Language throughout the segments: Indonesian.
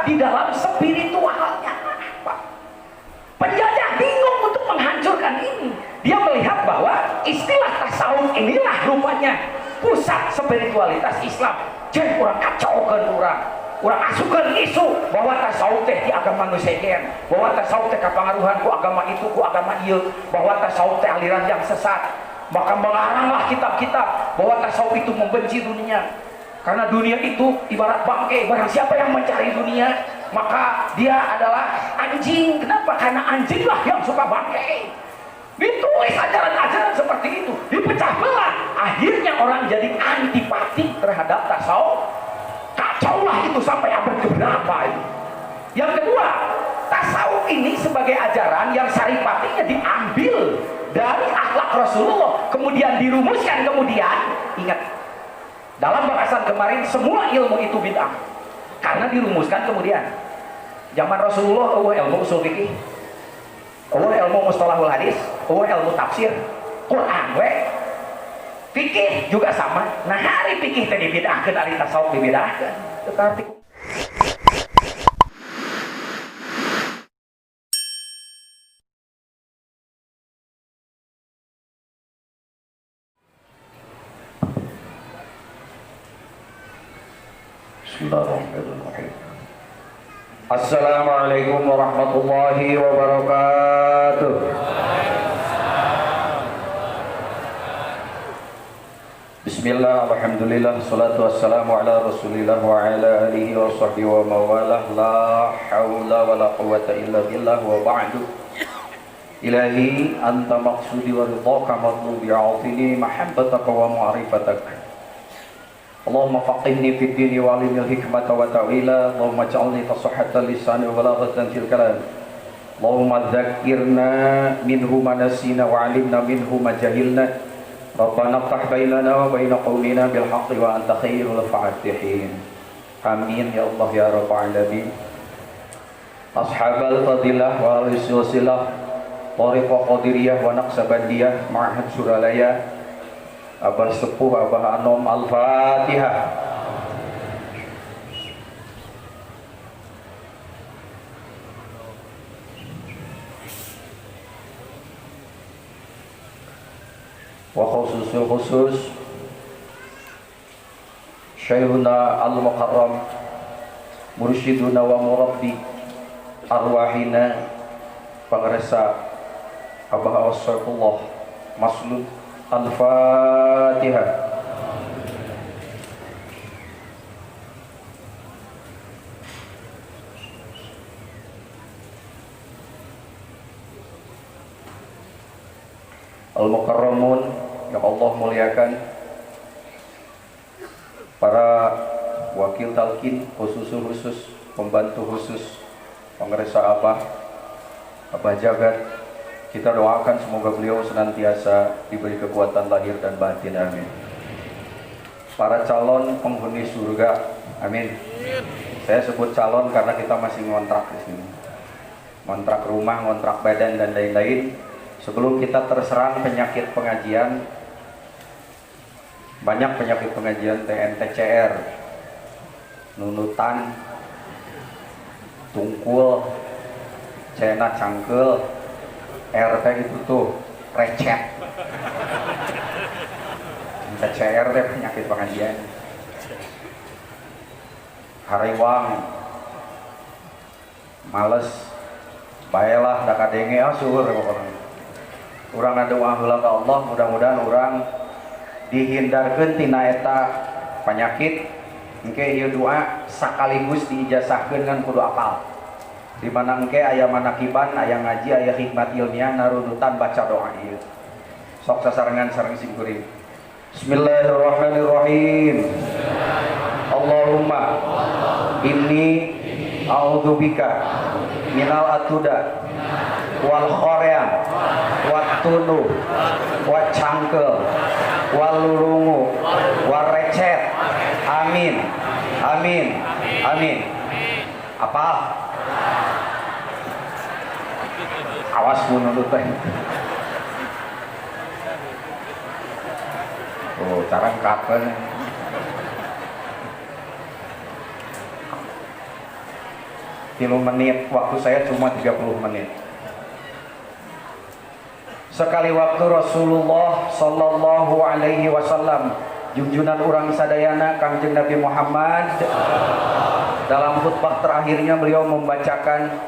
di dalam spiritualnya. Pak, penjajah bingung untuk menghancurkan ini. Dia melihat bahwa istilah tasawuf inilah rupanya pusat spiritualitas Islam. Jadi orang kacaukan orang asukan isu bahwa tasawuf teh di agama nu segen, bahwa tasawuf teh kapangaruhan ku agama itu ku agama ieu, bahwa tasawuf teh aliran yang sesat. Maka melaranglah kitab-kitab bahwa tasawuf itu membenci dunia, karena dunia itu ibarat bangkai. Barang siapa yang mencari dunia maka dia adalah anjing. Kenapa? Karena anjinglah yang suka bangkai. Ditulis ajaran-ajaran seperti itu, dipecah belah, akhirnya orang jadi antipati terhadap tasawuf. Kacaulah itu sampai abad keberapa itu. Yang kedua, tasawuf ini sebagai ajaran yang saripatinya diambil dari akhlak Rasulullah, kemudian dirumuskan. Kemudian ingat, dalam bahasan kemarin semua ilmu itu bid'ah karena dirumuskan kemudian. Zaman Rasulullah ilmu usul fikih, ilmu mustalahul hadis, ilmu tafsir, Quran fikih juga sama. Nah, hari fikih tadi dibid'ahkeun, hari tasawuf dibid'ahkeun. Tetapi Bismillahirrahmanirrahim. Assalamualaikum warahmatullahi wabarakatuh. Bismillah, alhamdulillah, salatu wassalamu ala rasulillah wa ala alihi wa sahbihi wa mawalah. La hawla wa la quwata illa billah wa ba'du. Ilahi anta maqsudi wa ridhaka matlubi a'tini mahabbataka wa ma'rifataka. Allahumma faqihni fid dini wa alimil hikmata wa ta'wila. Allahumma ja'alni fasahatan lisani wa balaghatan fil kalam. Allahumma dzakirna minhu ma nasina wa 'alimna minhu ma jahilna. Rabbana ftah bainana wa baina qaumina bil haqqi wa anta khairul fatihin. Amin ya Allah ya rabbal alamin. Ashabal fadilah wa al-silsilah Thariqah Qadiriyah wa Naqsabandiyah Ma'had Suralaya, Abah Sepuh Abah Anom, Al-Fatihah. Wa khusus Syekhuna Al-Mukarram, Mursyiduna wa Murabbi Arwahina, Pangresa Abah Awassakullah Maslud. Al-Fatihah. Al-Mukarramun yang Allah muliakan, para wakil talqin khusus, pembantu khusus, pengeresa Abah Jagat, kita doakan semoga beliau senantiasa diberi kekuatan lahir dan batin, amin. Para calon penghuni surga, amin. Saya sebut calon karena kita masih ngontrak di sini, ngontrak rumah, ngontrak badan dan lain-lain. Sebelum kita terserang penyakit pengajian, banyak penyakit pengajian, TNTCR, nunutan, tungkul, cena cangkel, RT itu tuh recet. TCR deh penyakit pengajian. Hariwang, males, baiklah dak kadenge asur pokoknya. Urang ngadoa heula ka Allah, mudah-mudahan urang dihindarkeun tina eta penyakit. Engke ieu doa sakaligus diijazahkeun ngan kudu apal. Di mana engke aya manakiban, aya ngaji, aya hikmat ilmiah, narunutan baca doa ieu. Sok sasarengan sareng simkuring. Bismillahirrahmanirrahim. Allahumma inni a'udzubika minal atuda wal khorean wat tunu wat cangkel wal lurungu wal recet. Amin amin amin. Apa? Awas munut teh. Oh, cara kapan? 3 menit, waktu saya cuma 30 menit. Sekali waktu Rasulullah sallallahu alaihi wasallam, junjunan urang sadayana Kangjeng Nabi Muhammad, dalam khutbah terakhirnya beliau membacakan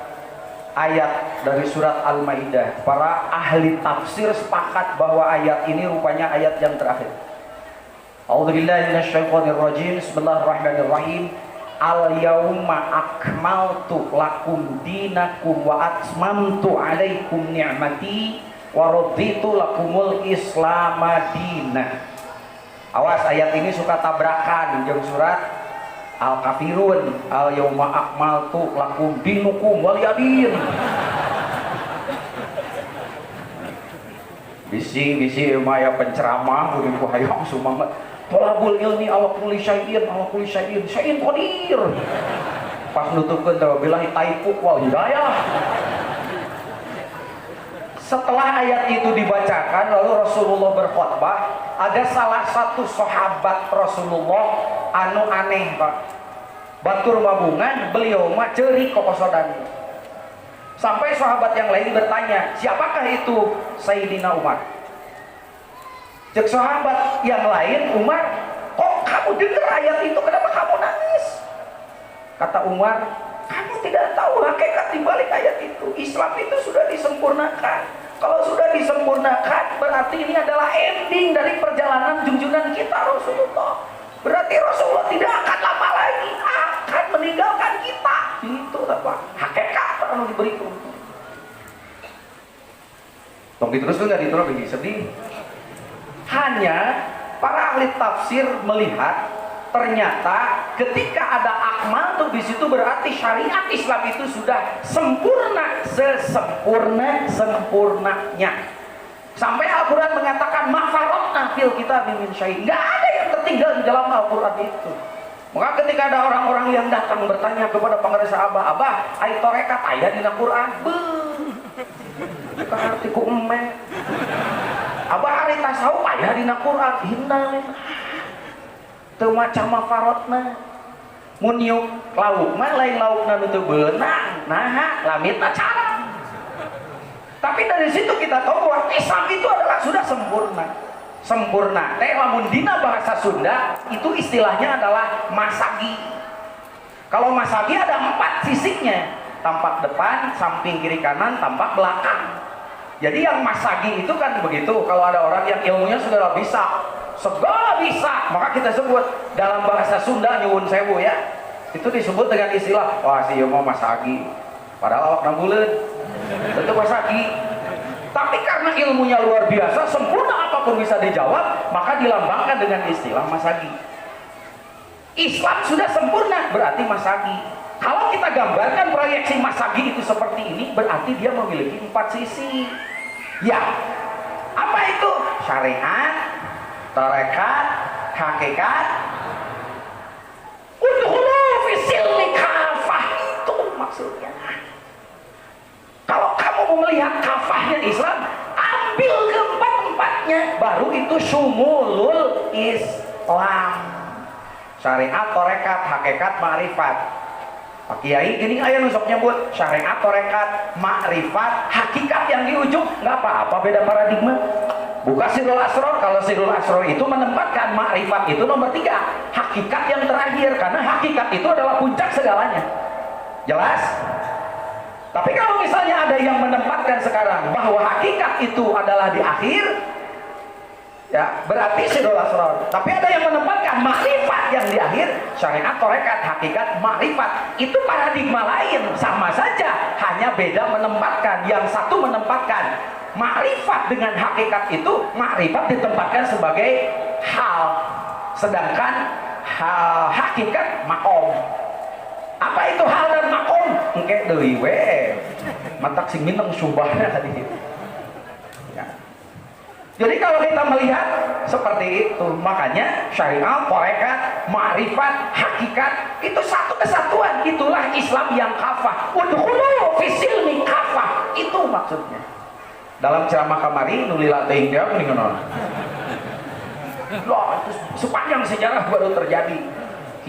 ayat dari surat Al-Maidah. Para ahli tafsir sepakat bahwa ayat ini rupanya ayat yang terakhir. A'udzubillahi minasyaitonirrajim. Bismillahirrahmanirrahim. Al-yauma akmaltu lakum dinakum wa atmamtu alaikum ni'mati wa raditu lakumul islama dina. Awas, ayat ini suka tabrakan jeung surat Al-Kafirun. Al-yauma akmaltu lakum dinukum waliyadin. Bisi maya penceramah kudu hayang sumangat. Tolabul ilmi ala kulli syai'in syai'in qadir. Pas nutupkeun teh billahi taufiq wal hidayah. Setelah ayat itu dibacakan, lalu Rasulullah berkhutbah. Ada salah satu sahabat Rasulullah anu aneh, Pak. Batur mabungan, beliau mah ceurik kokosodan. Sampai sahabat yang lain bertanya, siapakah itu? Sayyidina Umar. Cek sahabat yang lain, Umar, kok kamu dengar ayat itu, kenapa kamu nangis? Kata Umar, kamu tidak tahu hakikat di balik ayat itu. Islam itu sudah disempurnakan. Kalau sudah disempurnakan, berarti ini adalah ending dari perjalanan junjungan kita Rasulullah. Berarti Rasulullah tidak akan lama lagi akan meninggalkan kita. Itu apa? Hakikat yang diberikan. Tong diteruskan nggak diterus begini sedih. Hanya para ahli tafsir melihat ternyata ketika ada akmal tuh di situ berarti syariat Islam itu sudah sempurna, sempurnanya. Sampai Al-Quran mengatakan mafarotna fil kitab min syai'. Nggak ada yang tertinggal di dalam Al-Quran itu. Maka ketika ada orang-orang yang datang bertanya kepada pengarisa Abah, ai torekat aya dina Quran? Bukan artiku emek. Abah hari tasawuf aya dina Quran? Hindalin. Teu maca mafarotna. Mun nyuk lauk mah lain laukna nu teu beunang. Nah, lamitna cara. Tapi dari situ kita tahu bahwa Islam itu adalah sudah sempurna. Teh lamun dina bahasa Sunda itu istilahnya adalah masagi. Kalau masagi ada 4 sisiknya, tampak depan, samping, kiri, kanan, tampak belakang. Jadi yang masagi itu kan begitu. Kalau ada orang yang ilmunya sudah bisa, segala bisa, maka kita sebut dalam bahasa Sunda nyuwun sewu ya, itu disebut dengan istilah wah si mau masagi. Padahal awak nambuleun tentu masagi. Tapi karena ilmunya luar biasa, sempurna apapun bisa dijawab, maka dilambangkan dengan istilah masagi. Islam sudah sempurna, berarti masagi. Kalau kita gambarkan proyeksi masagi itu seperti ini, berarti dia memiliki 4 sisi. Ya, apa itu? Syariat, tarekat, hakikat, udhulu fisilmi kafah. Itu maksudnya. Kalau kamu mau melihat kafahnya Islam, ambil keempat-empatnya, baru itu syumulul Islam. Syariat, tarekat, hakikat, ma'rifat. Pak Kiai gini aya nu sok nyebut syariat, tarekat, makrifat, hakikat yang di ujung, nggak apa-apa, beda paradigma. Buka Sirul Asror, kalau Sirul Asror itu menempatkan makrifat itu nomor 3, hakikat yang terakhir, karena hakikat itu adalah puncak segalanya. Jelas? Tapi kalau misalnya ada yang menempatkan sekarang bahwa hakikat itu adalah di akhir, ya berarti Sirul Asror. Tapi ada yang menempatkan makrifat yang di akhir, syariat, tarekat, hakikat, makrifat. Itu paradigma lain, sama saja, hanya beda menempatkan. Yang satu menempatkan makrifat dengan hakikat itu, makrifat ditempatkan sebagai hal, sedangkan hakikat makom. Apa itu hal dan makom? Engke deui we matak sing mineng subahna tadi. Jadi kalau kita melihat seperti itu, makanya syariat, tarekat, ma'rifat, hakikat itu satu kesatuan. Itulah Islam yang kafah. Udkhulu fisilmi kafah. Itu maksudnya. Dalam ceramah kamari nulila teuing dia mendingan naon. Loh, itu sepanjang sejarah baru terjadi.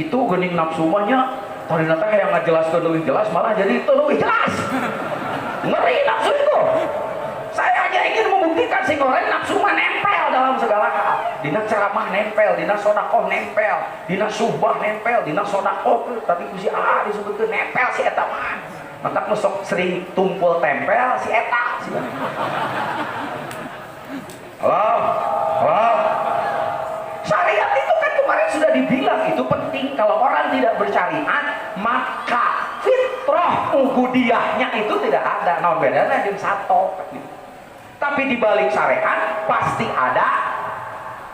Itu geuning nafsu mah nya ternyata yang ngejelaskan lebih jelas malah jadi itu lebih jelas. Ngeri nafsu itu. Saya hanya ingin membuktikan si goreng nafsu mah nempel dalam segala hal. Dina ceramah nempel, dina sodakoh nempel, dina subah nempel, dina sodakoh tapi kusi disebutkan nempel si eta mah. Mantak mesok sering tumpul tempel si eta si. Halo? Halo? Syariat itu kan kemarin sudah dibilang itu penting. Kalau orang tidak bersyariat maka fitrah ubudiyahnya itu tidak ada. Nah bedanya jeung sato. Tapi di balik syariat pasti ada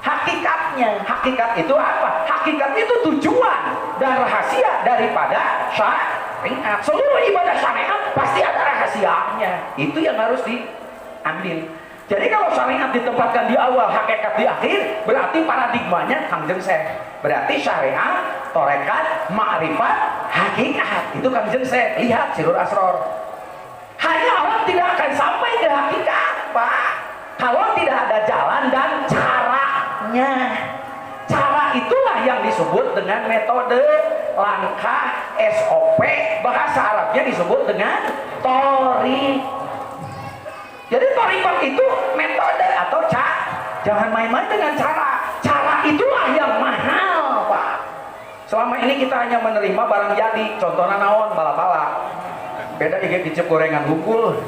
hakikatnya. Hakikat itu apa? Hakikat itu tujuan dan rahasia daripada syariat. Seluruh ibadah syariat pasti ada rahasianya. Itu yang harus diambil. Jadi kalau syariat ditempatkan di awal, hakikat di akhir, berarti paradigmanya Kangjeng Syekh. Berarti syariat, torekat, ma'rifat, hakikat. Itu Kangjeng Syekh. Lihat Sirrul Asror. Hanya orang tidak akan sampai ke hakikat, Pak. Kalau tidak ada jalan dan caranya. Cara itulah yang disebut dengan metode, langkah, SOP. Bahasa Arabnya disebut dengan torik. Jadi torikot itu metode atau jangan main-main dengan cara. Cara itulah yang mahal, Pak. Selama ini kita hanya menerima barang jadi. Contohnya naon, bala-bala. Beda juga kicep gorengan hukul.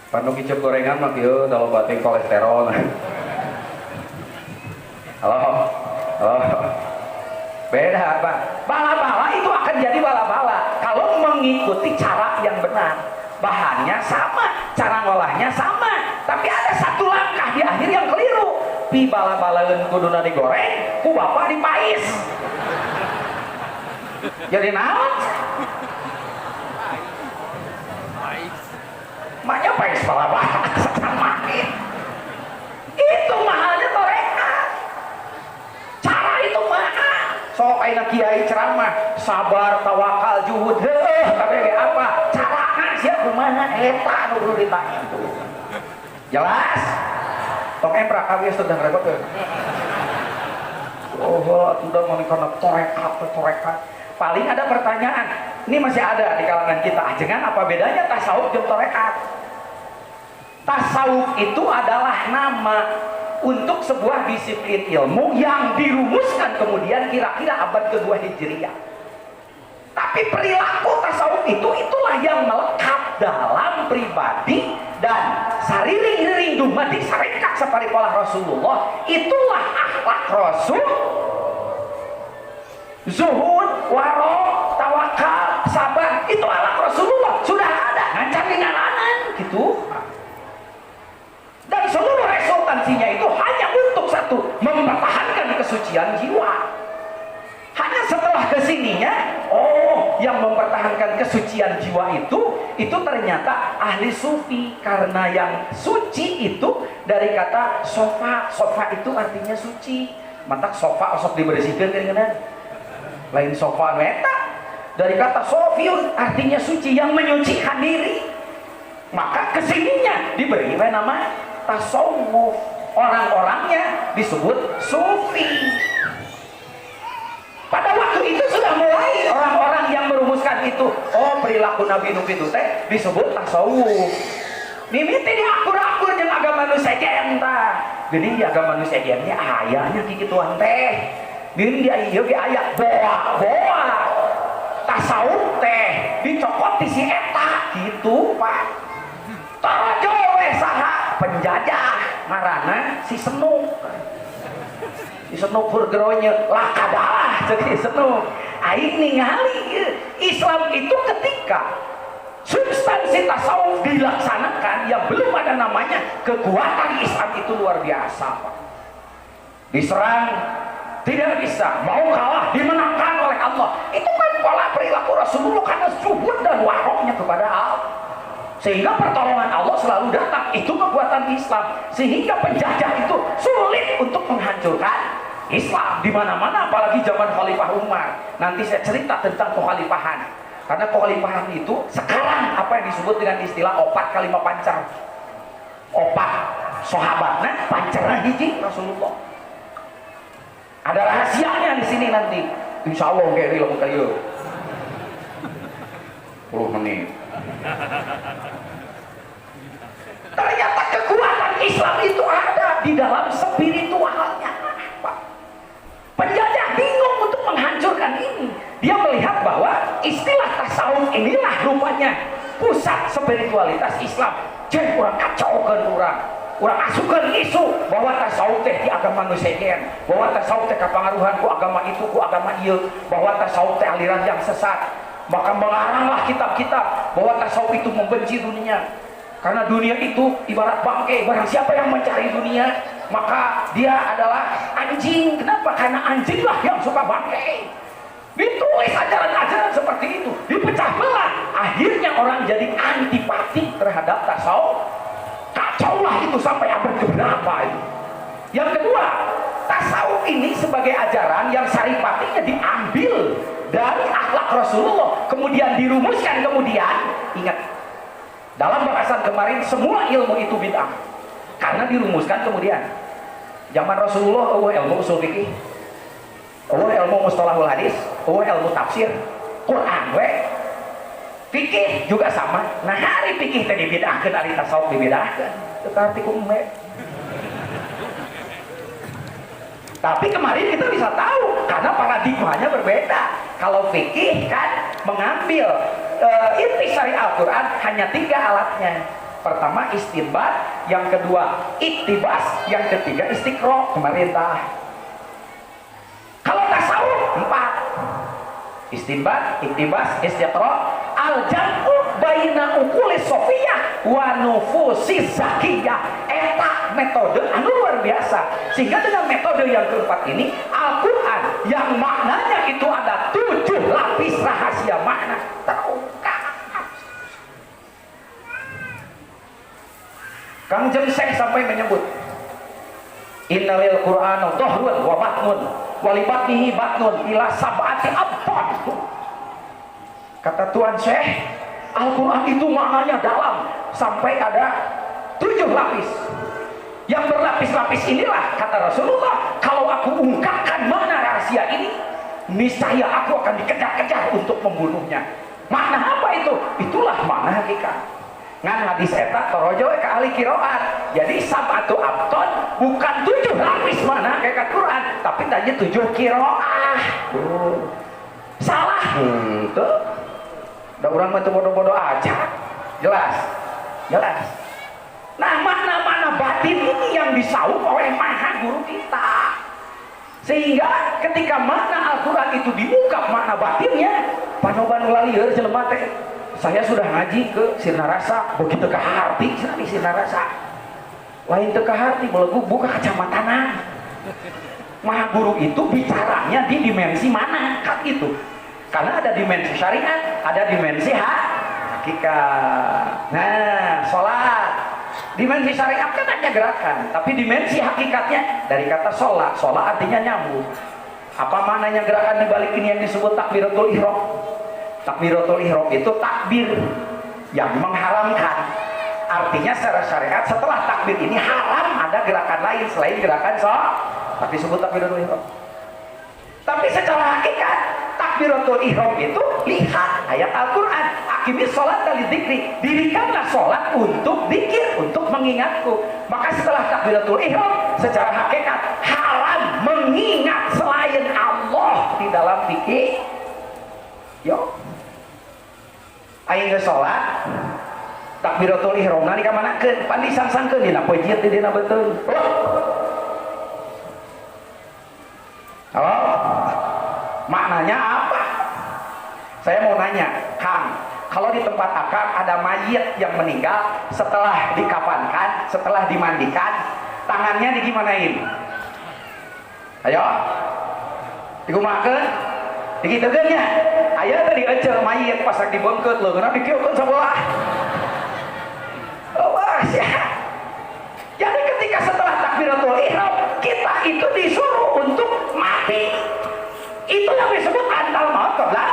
Panu kicep gorengan mah kieu dalam bating kolesterol. Halo. Halo. Beda, Pak. Bala-bala itu akan jadi bala-bala kalau mengikuti cara yang benar. Bahannya sama, cara ngolahnya sama, tapi ada satu langkah di akhir yang keliru. Pi bala-balaeun kuduna digoreng, ku bapak dipais. Jadi naon? Maknya pais bala-bala samain. Itu mahalnya torekat. Cara itu mahal. Sok ayeuna kiai ceramah, sabar, tawakal, juhud, tapi apa? Siap kumaha eta nu kudu ditanya. Jelas? Tong emprak kabeh sedang repot. Oh, sudah menikah torekat. Paling ada pertanyaan. Ini masih ada di kalangan kita. Ajengan apa bedanya tasawuf jeung torekat? Tasawuf itu adalah nama untuk sebuah disiplin ilmu yang dirumuskan kemudian kira-kira abad kedua Hijriah. Tapi perilaku tasawuf itulah yang melekat dalam pribadi dan sariring-riring dumadi sarekat seperti pola Rasulullah. Itulah akhlak Rasul. Zuhud, waro, tawakal, sabar, itu akhlak Rasulullah. Sudah ada ngancam ngaranan gitu. Dan seluruh resultansinya itu hanya untuk satu, mempertahankan kesucian jiwa. Hanya setelah kesininya, yang mempertahankan kesucian jiwa itu ternyata ahli sufi. Karena yang suci itu dari kata sofa. Sofa itu artinya suci. Mantak sofa sok dibersihkan kan? Lain sofa meta. Dari kata sofiun artinya suci, yang menyucikan diri. Maka kesininya diberi nama tasawuf. Orang-orangnya disebut sufi. Pada waktu itu sudah mulai orang-orang yang merumuskan itu. Perilaku Nabi Nuh itu teh disebut tasawuf. Mimiti diakur-akur jeung agama nu sejen tah. Geuning di agama nu sejennya ayahnya kikituan teh. Geuning di ieu ge aya boa. Tasawuf teh dicokot ti si eta gitu, Pak. Tarajo we saha penjajah ngaranna si Senuk. Senuk burgeronya lakadalah jadi senuk. Aing ningali Islam itu ketika substansi tasawuf dilaksanakan yang belum ada namanya, kekuatan Islam itu luar biasa, Pak. Diserang tidak bisa, mau kalah dimenangkan oleh Allah. Itu kan pola perilaku Rasulullah karena zuhud dan waroknya kepada Allah. Sehingga pertolongan Allah selalu datang. Itu kekuatan Islam. Sehingga penjajah itu sulit untuk menghancurkan Islam di mana-mana, apalagi zaman Khalifah Umar. Nanti saya cerita tentang kekhalifahan. Karena kekhalifahan itu sekarang apa yang disebut dengan istilah opat kalima pancar. Opat sahabatnya pancarna hiji Rasulullah. Ada rahasianya di sini nanti. insya Allah kayak ilmu kayu 10 menit. Ternyata kekuatan Islam itu ada di dalam spiritualnya. Penjajah bingung untuk menghancurkan ini. Dia melihat bahwa istilah tasawuf inilah rupanya pusat spiritualitas Islam. Jadi orang kacaukan orang asukan isu bahwa tasawuf teh di agama nu segen, bahwa tasawuf teh kapangaruhan ku agama itu ku agama ieu, bahwa tasawuf teh aliran yang sesat. Maka melaranglah kitab-kitab bahwa tasawuf itu membenci dunia. Karena dunia itu ibarat bangkai, barang siapa yang mencari dunia maka dia adalah anjing. Kenapa? Karena anjinglah yang suka bangkai. Ditulis ajaran-ajaran seperti itu, dipecah belah, akhirnya orang jadi antipati terhadap tasawuf. Kacaulah itu sampai abad keberapa itu. Yang kedua, tasawuf ini sebagai ajaran yang saripatinya diambil dari akhlak Rasulullah, kemudian dirumuskan, kemudian ingat dalam bahasan kemarin semua ilmu itu bid'ah karena dirumuskan kemudian zaman Rasulullah. Ilmu usul fikih, ilmu mustalahul hadis, ilmu tafsir, Quran fikih juga sama. Nah hari fikih tadi bid'ahkeun, hari tasawuf dibid'ahkeun, tetapi kume. Tapi kemarin kita bisa tahu karena paradigmanya berbeda. Kalau fikih kan mengambil inti syariat Al-Quran hanya 3 alatnya. Pertama istinbat, yang kedua iktibas, yang ketiga istiqra, pemerintah. Kalau tasawuf 4: istinbat, iktibas, istiqra, al-jam'u baina uqulis sofiyah wa nufusis zakiyah. Eta metode anu luar biasa. Sehingga dengan metode yang keempat ini, Al-Quran yang maknanya itu ada 7 lapis rahasia makna terungkap. Kang Jemsek sampai menyebut innalil Qur'anu dhahrun wa batnun wa li batnihi batnun ila sab'ati abad. Kata Tuan Syekh, Al-Quran itu maknanya dalam sampai ada 7 lapis. Yang berlapis-lapis inilah kata Rasulullah, kalau aku ungkapkan makna rahasia ini, niscaya aku akan dikejar-kejar untuk membunuhnya. Makna apa itu? Itulah makna hakikat. Ngan hadis eta torojo ke ahli qiraat. Jadi sab'atu abton bukan 7 lapis mana kayak Quran, tapi tanya 7 qiraah. Salah itu. Udah orang mah bodoh-bodoh aja. Jelas. Nah, makna-makna batin ini yang disaup oleh maha guru kita. Sehingga ketika makna Al-Quran itu diungkap makna batinnya, panoban ngalieur jelema teh. Saya sudah ngaji ke Sirna Rasa, begitu ke harti di Sirna Rasa. Lain teu ka harti, melegu buka kacamatanan. Maha guru itu bicaranya di dimensi mana? Kan itu. Karena ada dimensi syariat, ada dimensi hakikat. Nah, sholat. Dimensi syariat kan hanya gerakan, tapi dimensi hakikatnya dari kata sholat. Sholat artinya nyambung. Apa maknanya gerakan dibalik ini yang disebut takbiratul ihram? Takbiratul ihram itu takbir yang mengharamkan. Artinya secara syariat setelah takbir ini haram ada gerakan lain selain gerakan sholat. Tapi disebut takbiratul ihram. Tapi secara hakikat takbiratul ihram itu lihat ayat Al-Quran, aqimis sholat dari dzikri, dirikanlah sholat untuk dzikir, untuk mengingatku. Maka setelah takbiratul ihram secara hakikat haram mengingat selain Allah di dalam fikih. Yo aing geus sholat takbiratul ihram na dikamanakeun pan disang-sangkeun dina pojit di dina beuteung. Maknanya apa? Saya mau nanya, Kang, kalau di tempat akang ada mayit yang meninggal, setelah dikafankan, setelah dimandikan, tangannya digimanain? Ayo, digumakeun, digitukeun nya. Aya teh dieuceul mayit pas dibengkeut leungeunna dikieukeun sabelah. Wah, jadi ketika setelah takbiratul ihram, kita itu disuruh untuk mati. Itu yang disebut antal maut lah.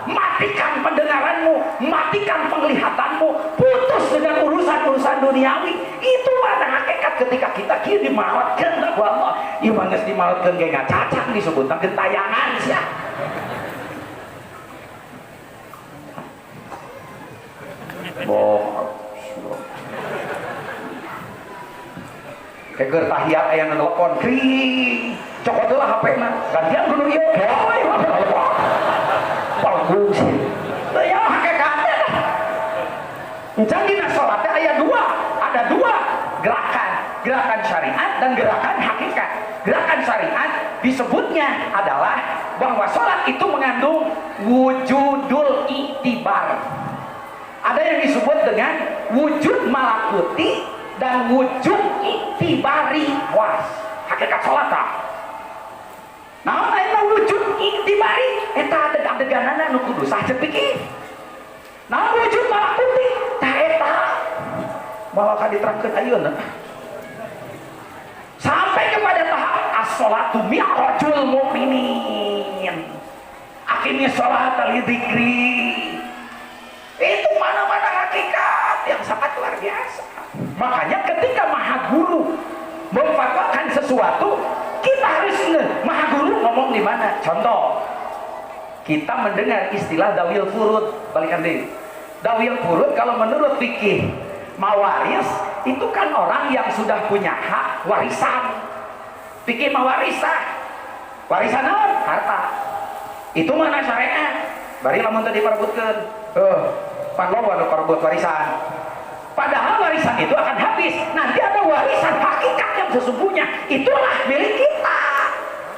Matikan pendengaranmu, matikan penglihatanmu, putus dengan urusan-urusan duniawi. Itu mana hakikat ketika kita kiri dimautkeun ku Allah. Ieu mah geus dimautkeun ge ngacacak disebutna gentayangan sia. kayak gertahiyat aya nu telepon kring cokot heula HP mah gantian kudu ieu heuy bagus teu aya hakikatna encan dina salat teh aya ada dua gerakan syariat dan gerakan hakikat. Gerakan syariat disebutnya adalah bahwa sholat itu mengandung wujudul iktibar. Ada yang disebut dengan wujud malakuti dan wujud iktibari. Was hakikat sholat tak? Nah, itu wujud iktibari eta adeg-adeganana nu kudu sah cepiki. Nah, wujud malakuti tah eta malah ka diterangkeun ayeuna sampai kepada tahap as-sholatu mi'rajul mu'minin. Akhirnya sholat al-dzikri. Itu mana-mana hakikat yang sangat luar biasa. Makanya ketika maha guru memfatwakan sesuatu, kita harus ingat maha guru ngomong di mana. Contoh, kita mendengar istilah dawil furud. Balikan deh. Dawil furud kalau menurut fikih mawaris itu kan orang yang sudah punya hak warisan. Fikih mawarisah. Warisan naon? Harta. Itu mana syariat? Bari lamun tadi diperebutkeun. Panloba nu perebut warisan. Padahal warisan itu akan habis. Nanti ada warisan hakikat yang sesungguhnya. Itulah milik kita.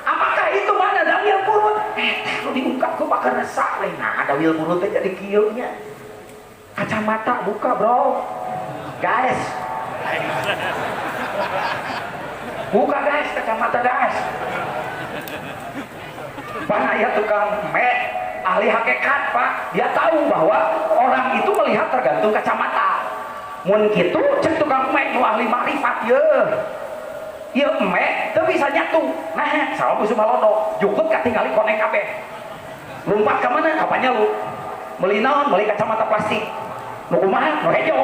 Apakah itu mana dawil furud? Lu diungkap ku bakal resah we. Nah, dawil furud teh jadi kieu nya. Kacamata buka, Bro. Guys, buka guys, kacamata guys. Pan aya tukang ahli hakikat Pak, dia tahu bahwa orang itu melihat tergantung kacamata. Mun kitu cek tukang nu ahli makrifat ye teu bisa nyatu. Nah, salah musuh malono, jukut katingali konek kabeh. Lompat ka mana? Apanya lu? Meuli naon? Meuli kacamata plastik. Nu kumaha? Nu hejo.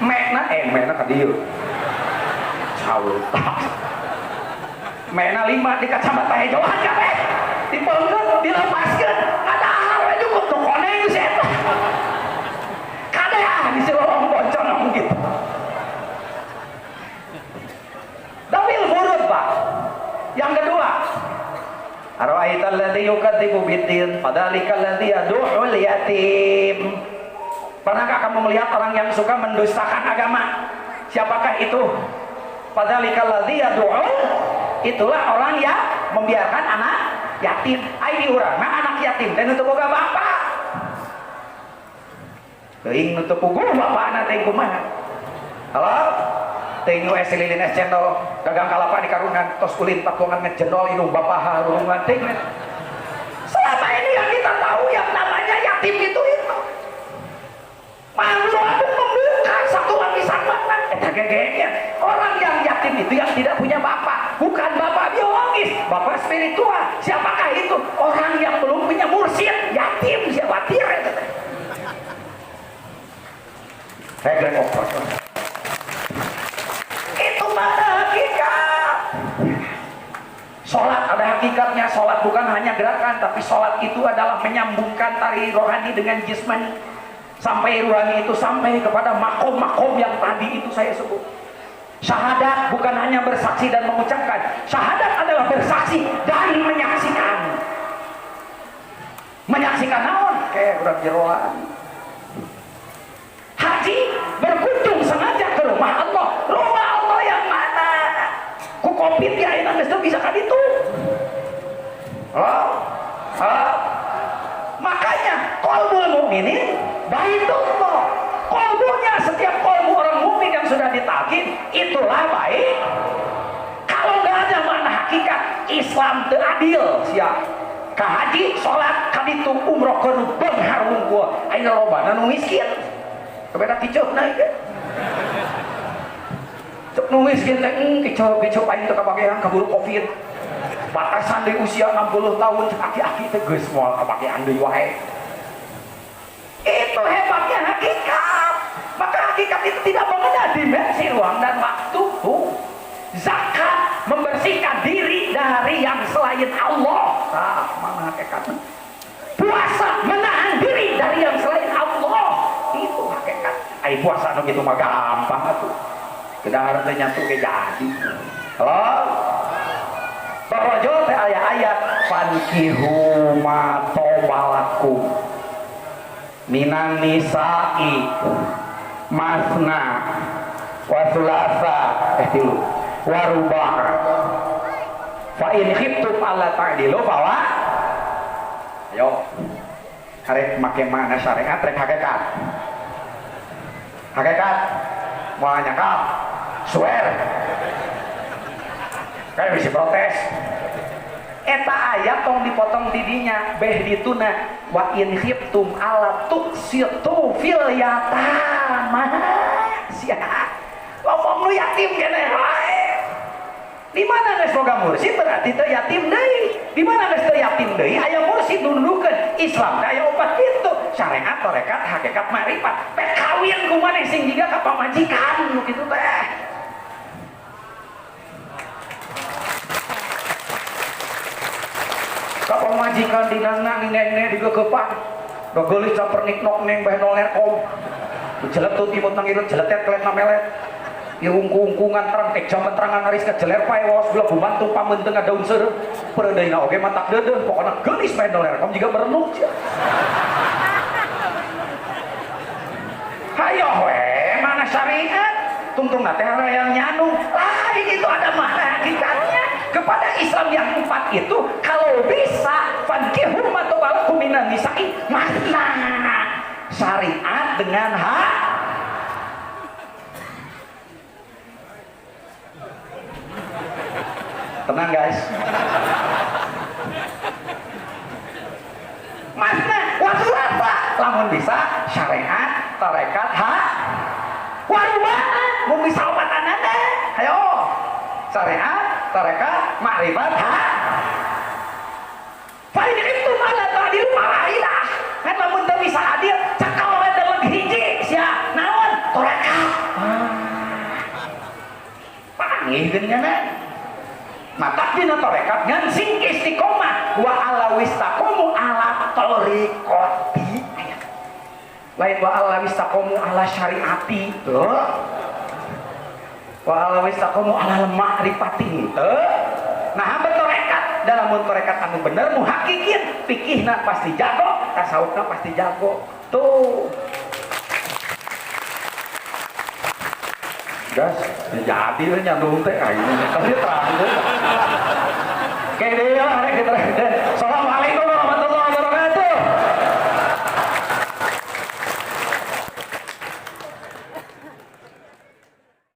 Mekna ka dieu. Cauta. Mekna 5 di kacamata hejoan kabeh. Dipeungkeun, dilepaskeun. Padahal we cukup nu koneng geus eta. Kadea di silorong boncon ngomong gitu. Dawil furud, Pak. Yang kedua, ara'aital ladzi yukadzibu biddin fadzalikal ladzi yad'ul yatim. Pernahkah kamu melihat orang yang suka mendustakan agama? Siapakah itu? Fadzalikal ladzi yad'u, itulah orang yang membiarkan anak yatim. Ai di urang mah anak yatim teh nu teu boga bapa. Teuing nu teu puguh bapana teh kumaha? Halo? Teuing we sililin es cendol, dagang kalapa di karungan, tos ulin pakongan ngejendol indung bapa harungan teh. Selama ini yang kita tahu yang namanya yatim itu. Malu aku membuka satu lapisan mana? Eta gegenya. Orang yang yatim itu yang tidak punya bapak, bukan bapak biologis, bapak spiritual. Siapakah itu? Orang yang belum punya mursyid, yatim, siapa tir? Itu mana hakikat? Sholat ada hakikatnya. Sholat bukan hanya gerakan, tapi sholat itu adalah menyambungkan tari rohani dengan jismani. Sampai ruhani itu sampai kepada makom-makom yang tadi itu saya sebut. Syahadat bukan hanya bersaksi dan mengucapkan. Syahadat adalah bersaksi dan menyaksikan. Menyaksikan naon? Kayak udah jeroan. Haji berkunjung sengaja ke rumah Allah. Rumah Allah yang mana? Ku Covid ya ini geus bisa ka ditu. Makanya qalbul mukminin baitullah. Kolbunya, setiap kolbu orang mukmin yang sudah ditalkin itulah baik. Kalau nggak ada makna hakikat, Islam teu adil sia. Ka haji, sholat, kaditu umroh keun pengharung gua. Ayeuna lobana nu miskin. Kabeda kiceupna ieu. Cuk nu miskin teh kiceup aing teu kabagean kaburu Covid. Batasan di usia 60 tahun aki-aki teh geus moal kabagean deui wae. Itu hebatnya hakikat. Maka hakikat itu tidak mengenal dimensi ruang dan waktu. Zakat membersihkan diri dari yang yang selain Allah. Nah, mana hakikatnya? Puasa menahan diri dari yang selain Allah. Itu hakikat. Ai puasa nu kitu mah gampang atuh. Kedah teh nyatu ge jadi. Halo? Torojo teh aya ayat fankihu ma tobalakum minan nisa'i masna wa sulasa tilu wa ruba' fa in khiftum alla ta'dilu bahwa ayo karek make mana syariat rek hakikat mau nyakal swear kayak bisa protes eta ayat tong dipotong didinya beh dituna wa in khiftum ala tuksitu fil yatama sia ngomong lu yatim kene wae di mana geus boga mursid berarti teu yatim deui di mana geus teu yatim deui aya mursid nundukeun Islam aya opat kitu syariat tarekat hakikat marifat pe kawin ku maneh sing jiga ka pamajikan nu kitu teh. Kapal majikan di nana di nene di kekepan dogelis capernik nok neng beh nol nerkom jelet tuh timut nang irut jeletet kelet namelet ya ungku-ungkungan terang jaman terangan haris kejeler pae waos belah bumantu pamenteung daun seureum pereudeuina oge matak deudeuh pokona geulis beh nol nerkom jiga merenung hayo we mana syariat tungtung teh yang nyandung lain itu ada mana hakikatnya kepada Islam yang empat itu kalau bisa fankihu ma tobalakum minan nisa'i masna syariat dengan hak tenang guys masna wasulasa lamun bisa syariat tarekat hak warubana mau bisa obatanana ayo syariat tarekat makrifat hak paling itu malah tadi malailah kan lamun teu bisa adil cekal we dalam hiji sia naon tarekat panggihkeun nya mata dina tarekat ngan sing istiqomah wa ala wistaqomu ala tariqati lain wa ala wistaqomu ala syariati tuh wa ala wistaqomu ala ma'rifati nah hamba tarekat dalam tarekat anu bener muhakikin fikihna pasti jago tasawufna pasti jago tuh gas jadi nyandung teh ayeuna tapi terang deh kayak dia arek kita